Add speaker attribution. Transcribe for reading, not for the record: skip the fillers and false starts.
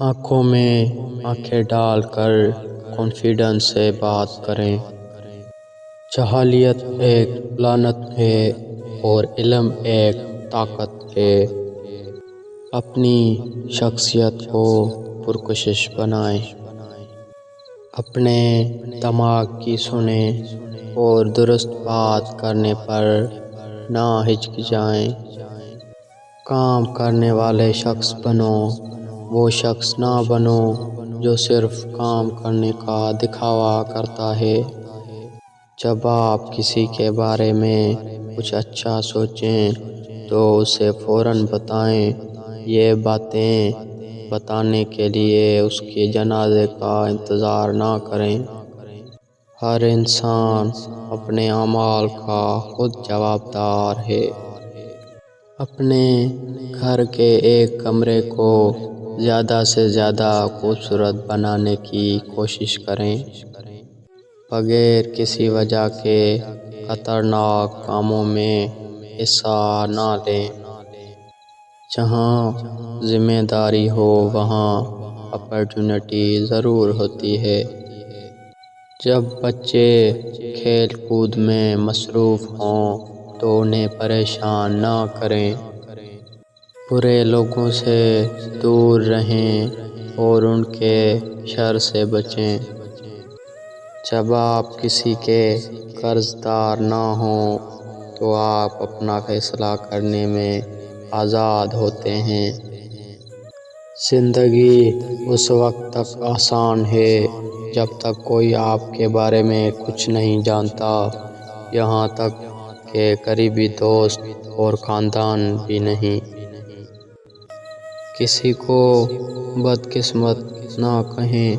Speaker 1: آنکھوں میں آنکھیں ڈال کر کانفیڈنس سے بات کریں۔ جہالیت ایک لعنت ہے اور علم ایک طاقت ہے۔ اپنی شخصیت کو پرکشش بنائیں، اپنے دماغ کی سنیں اور درست بات کرنے پر نہ ہچکچائیں۔ کام کرنے والے شخص بنو، وہ شخص نہ بنو جو صرف کام کرنے کا دکھاوا کرتا ہے۔ جب آپ کسی کے بارے میں کچھ اچھا سوچیں تو اسے فوراً بتائیں۔ یہ باتیں بتانے کے لیے اس کے جنازے کا انتظار نہ کریں۔ ہر انسان اپنے اعمال کا خود جوابدار ہے۔ اپنے گھر کے ایک کمرے کو زیادہ سے زیادہ خوبصورت بنانے کی کوشش کریں۔ بغیر کسی وجہ کے خطرناک کاموں میں حصہ نہ لیں۔ جہاں ذمہ داری ہو وہاں اپرچونٹی ضرور ہوتی ہے۔ جب بچے کھیل کود میں مصروف ہوں تو انہیں پریشان نہ کریں۔ برے لوگوں سے دور رہیں اور ان کے شر سے بچیں۔ جب آپ کسی کے قرض دار نہ ہوں تو آپ اپنا فیصلہ کرنے میں آزاد ہوتے ہیں۔ زندگی اس وقت تک آسان ہے جب تک کوئی آپ کے بارے میں کچھ نہیں جانتا، یہاں تک کہ قریبی دوست اور خاندان بھی نہیں۔ کسی کو بدقسمت نہ کہیں۔